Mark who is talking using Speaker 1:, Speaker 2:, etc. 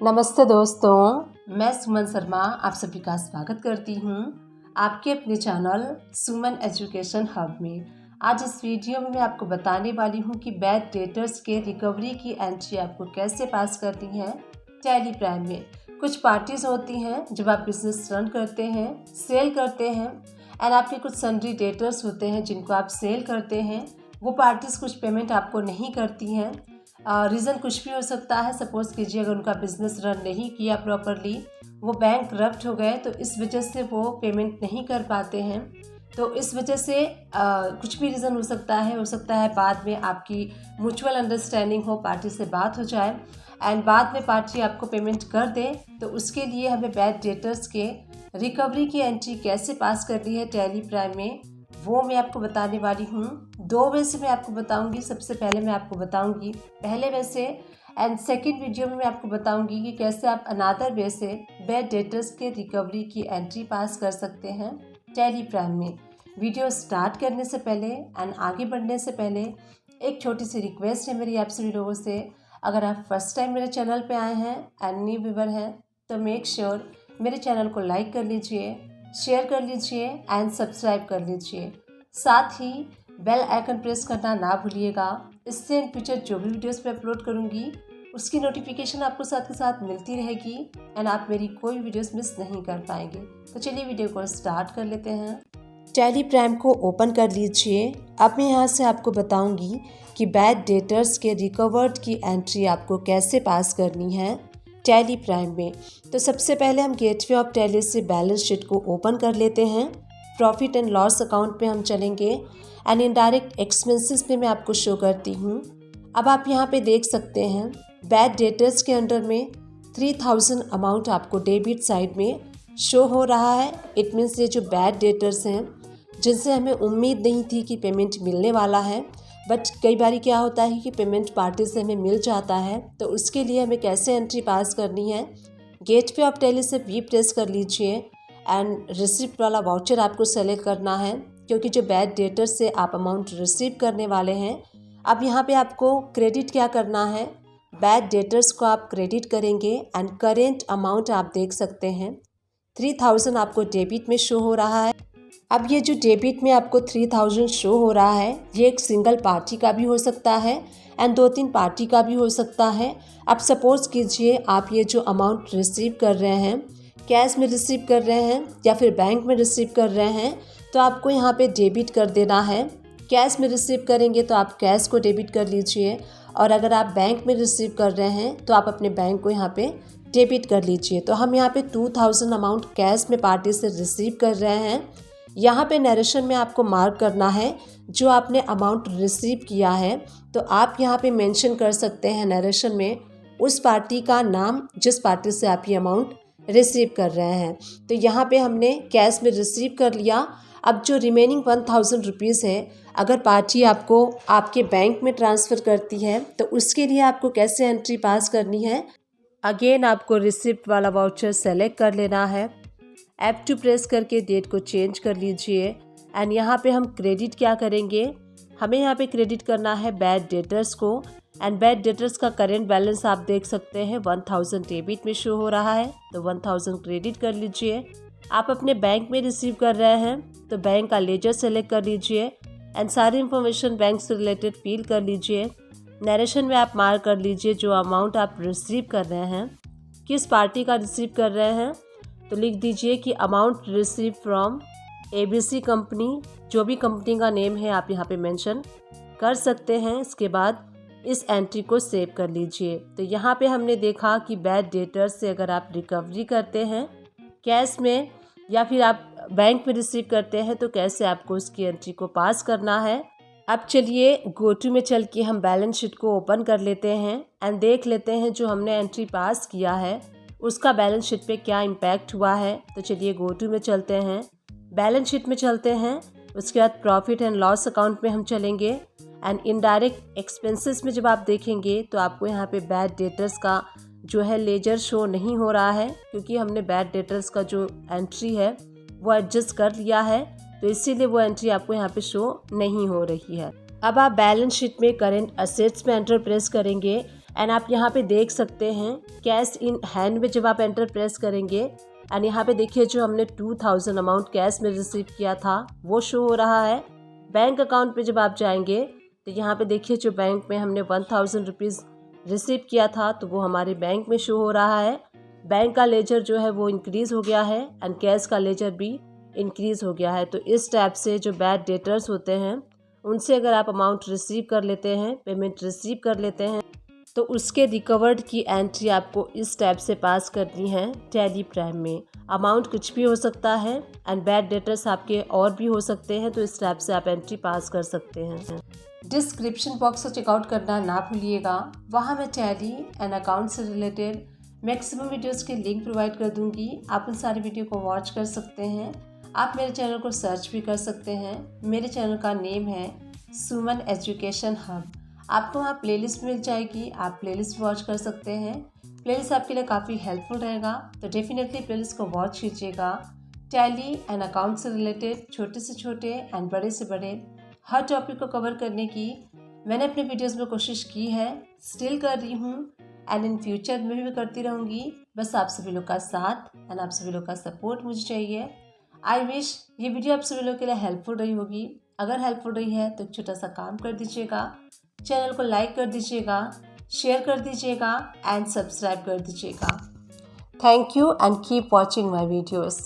Speaker 1: नमस्ते दोस्तों, मैं सुमन शर्मा आप सभी का स्वागत करती हूँ आपके अपने चैनल सुमन एजुकेशन हब में। आज इस वीडियो में मैं आपको बताने वाली हूँ कि बैड डेटर्स के रिकवरी की एंट्री आपको कैसे पास करनी है टैली प्राइम में। कुछ पार्टीज होती हैं जब आप बिजनेस रन करते हैं, सेल करते हैं एंड आपके कुछ सन्ड्री डेटर्स होते हैं जिनको आप सेल करते हैं। वो पार्टीज कुछ पेमेंट आपको नहीं करती हैं। रीज़न कुछ भी हो सकता है। सपोज़ कीजिए अगर उनका बिज़नेस रन नहीं किया प्रॉपरली, वो बैंक करप्ट हो गए तो इस वजह से वो पेमेंट नहीं कर पाते हैं। तो इस वजह से कुछ भी रीज़न हो सकता है बाद में आपकी म्यूचुअल अंडरस्टैंडिंग हो, पार्टी से बात हो जाए एंड बाद में पार्टी आपको पेमेंट कर दे। तो उसके लिए हमें बैड डेटर्स के रिकवरी की एंट्री कैसे पास करनी है टैली प्राइम में, वो मैं आपको बताने वाली हूँ। 2 वे से मैं आपको बताऊंगी। सबसे पहले मैं आपको बताऊंगी पहले वे से एंड सेकंड वीडियो में मैं आपको बताऊंगी कि कैसे आप अनदर वे से बैड डेटर्स के रिकवरी की एंट्री पास कर सकते हैं टैली प्राइम में। वीडियो स्टार्ट करने से पहले एंड आगे बढ़ने से पहले एक छोटी सी रिक्वेस्ट है मेरी आप सभी लोगों से। अगर आप फर्स्ट टाइम मेरे चैनल पे आए हैं एंड न्यू व्यूअर हैं तो मेक श्योर मेरे चैनल को लाइक कर लीजिए, शेयर कर लीजिए एंड सब्सक्राइब कर लीजिए। साथ ही बेल आइकन प्रेस करना ना भूलिएगा। इससे इन फ्यूचर जो भी वीडियोस मैं अपलोड करूँगी उसकी नोटिफिकेशन आपको साथ के साथ मिलती रहेगी एंड आप मेरी कोई वीडियोस मिस नहीं कर पाएंगे। तो चलिए वीडियो को स्टार्ट कर लेते हैं। टैली प्राइम को ओपन कर लीजिए। अब मैं यहाँ से आपको बताऊँगी कि बैड डेटर्स के रिकवर्ड की एंट्री आपको कैसे पास करनी है टैली प्राइम में। तो सबसे पहले हम गेटवे ऑफ टैली से बैलेंस शीट को ओपन कर लेते हैं। प्रॉफिट एंड लॉस अकाउंट पे हम चलेंगे एंड इनडायरेक्ट एक्सपेंसेस पे मैं आपको शो करती हूँ। अब आप यहाँ पे देख सकते हैं बैड डेटर्स के अंडर में 3000 अमाउंट आपको डेबिट साइड में शो हो रहा है। इट मीन्स ये जो बैड डेटर्स हैं जिनसे हमें उम्मीद नहीं थी कि पेमेंट मिलने वाला है, बट कई बार क्या होता है कि पेमेंट पार्टी से हमें मिल जाता है। तो उसके लिए हमें कैसे एंट्री पास करनी है, गेटवे ऑफ टैली से वी प्रेस कर लीजिए एंड रिसिप्ट वाला वाउचर आपको सेलेक्ट करना है क्योंकि जो बैड डेटर से आप अमाउंट रिसीव करने वाले हैं। अब यहाँ पे आपको क्रेडिट क्या करना है, बैड डेटर्स को आप क्रेडिट करेंगे एंड करेंट अमाउंट आप देख सकते हैं 3000 आपको डेबिट में शो हो रहा है। अब ये जो डेबिट में आपको 3000 शो हो रहा है ये एक सिंगल पार्टी का भी हो सकता है एंड 2-3 पार्टी का भी हो सकता है। अब सपोज कीजिए आप ये जो अमाउंट रिसीव कर रहे हैं कैश में रिसीव कर रहे हैं या फिर बैंक में रिसीव कर रहे हैं, तो आपको यहाँ पे डेबिट कर देना है। कैश में रिसीव करेंगे तो आप कैश को डेबिट कर लीजिए और अगर आप बैंक में रिसीव कर रहे हैं तो आप अपने बैंक को यहाँ पे डेबिट कर लीजिए। तो हम यहाँ पे 2000 अमाउंट कैश में पार्टी से रिसीव कर रहे हैं। यहाँ पे नरेशन में आपको मार्क करना है जो आपने अमाउंट रिसीव किया है। तो आप यहाँ पे मेंशन कर सकते हैं नरेशन में उस पार्टी का नाम जिस पार्टी से आप ये अमाउंट रिसीव कर रहे हैं। तो यहाँ पे हमने कैश में रिसीव कर लिया। अब जो रिमेनिंग 1000 रुपीज़ है अगर पार्टी आपको आपके बैंक में ट्रांसफ़र करती है तो उसके लिए आपको कैसे एंट्री पास करनी है। अगेन आपको रिसिप्ट वाला वाउचर सेलेक्ट कर लेना है, F2 प्रेस करके डेट को चेंज कर लीजिए एंड यहाँ पे हम क्रेडिट क्या करेंगे, हमें यहाँ पे क्रेडिट करना है बैड डेटर्स को एंड बैड डेटर्स का करेंट बैलेंस आप देख सकते हैं 1000 डेबिट में शो हो रहा है तो 1000 क्रेडिट कर लीजिए। आप अपने बैंक में रिसीव कर रहे हैं तो बैंक का लेजर सेलेक्ट कर लीजिए एंड सारी इन्फॉर्मेशन बैंक से रिलेटेड फिल कर लीजिए। नरेशन में आप मार्क कर लीजिए जो अमाउंट आप रिसीव कर रहे हैं किस पार्टी का रिसीव कर रहे हैं, तो लिख दीजिए कि amount receive from ABC company, जो भी कंपनी का नेम है आप यहाँ पे मेंशन कर सकते हैं। इसके बाद इस एंट्री को सेव कर लीजिए। तो यहाँ पे हमने देखा कि बैड डेटर्स से अगर आप रिकवरी करते हैं कैश में या फिर आप बैंक में रिसीव करते हैं तो कैसे आपको उसकी एंट्री को पास करना है। अब चलिए गो टू में चल के हम बैलेंस शीट को ओपन कर लेते हैं एंड देख लेते हैं जो हमने एंट्री पास किया है उसका बैलेंस शीट पे क्या इम्पैक्ट हुआ है। तो चलिए गो टू में चलते हैं, बैलेंस शीट में चलते हैं। उसके बाद प्रॉफिट एंड लॉस अकाउंट में हम चलेंगे एंड इनडायरेक्ट एक्सपेंसेस में जब आप देखेंगे तो आपको यहाँ पे बैड डेटर्स का जो है लेजर शो नहीं हो रहा है क्योंकि हमने बैड डेटर्स का जो एंट्री है वो एडजस्ट कर लिया है तो इसीलिए वो एंट्री आपको यहाँ पे शो नहीं हो रही है। अब आप बैलेंस शीट में करेंट असेट्स में एंटर प्रेस करेंगे एंड आप यहाँ पे देख सकते हैं कैश इन हैंड में जब आप एंटर प्रेस करेंगे एंड यहाँ पे देखिए जो हमने 2000 अमाउंट कैश में रिसीव किया था वो शो हो रहा है। बैंक अकाउंट पे जब आप जाएंगे तो यहाँ पे देखिए जो बैंक में हमने 1000 रुपीज़ रिसीव किया था तो वो हमारे बैंक में शो हो रहा है। बैंक का लेजर जो है वो इंक्रीज़ हो गया है एंड कैश का लेजर भी इंक्रीज़ हो गया है। तो इस टाइप से जो बैड डेटर्स होते हैं उनसे अगर आप अमाउंट रिसीव कर लेते हैं, पेमेंट रिसीव कर लेते हैं, तो उसके रिकवर्ड की एंट्री आपको इस टाइप से पास करनी है टैली प्राइम में। अमाउंट कुछ भी हो सकता है एंड बैड डेटर्स आपके और भी हो सकते हैं, तो इस टाइप से आप एंट्री पास कर सकते हैं। डिस्क्रिप्शन बॉक्स को चेकआउट करना ना भूलिएगा, वहाँ मैं टैली एंड अकाउंट से रिलेटेड मैक्सिमम वीडियोज़ के लिंक प्रोवाइड कर दूँगी। आप उन सारी वीडियो को वॉच कर सकते हैं। आप मेरे चैनल को सर्च भी कर सकते हैं। मेरे चैनल का नेम है सुमन एजुकेशन हब। आपको वहाँ प्लेलिस्ट मिल जाएगी, आप प्लेलिस्ट वॉच कर सकते हैं। प्लेलिस्ट आपके लिए काफ़ी हेल्पफुल रहेगा, तो डेफिनेटली प्लेलिस्ट को वॉच कीजिएगा। टैली एंड अकाउंट से रिलेटेड छोटे से छोटे एंड बड़े से बड़े हर टॉपिक को कवर करने की मैंने अपने वीडियोस में कोशिश की है, स्टिल कर रही हूँ एंड इन फ्यूचर में भी करती रहूँगी। बस आप सभी लोग का साथ एंड आप सभी लोग का सपोर्ट मुझे चाहिए। आई विश ये वीडियो आप सभी लोग के लिए हेल्पफुल रही होगी। अगर हेल्पफुल रही है तो एक छोटा सा काम कर दीजिएगा, चैनल को लाइक कर दीजिएगा, शेयर कर दीजिएगा एंड सब्सक्राइब कर दीजिएगा। Thank you and keep watching my videos.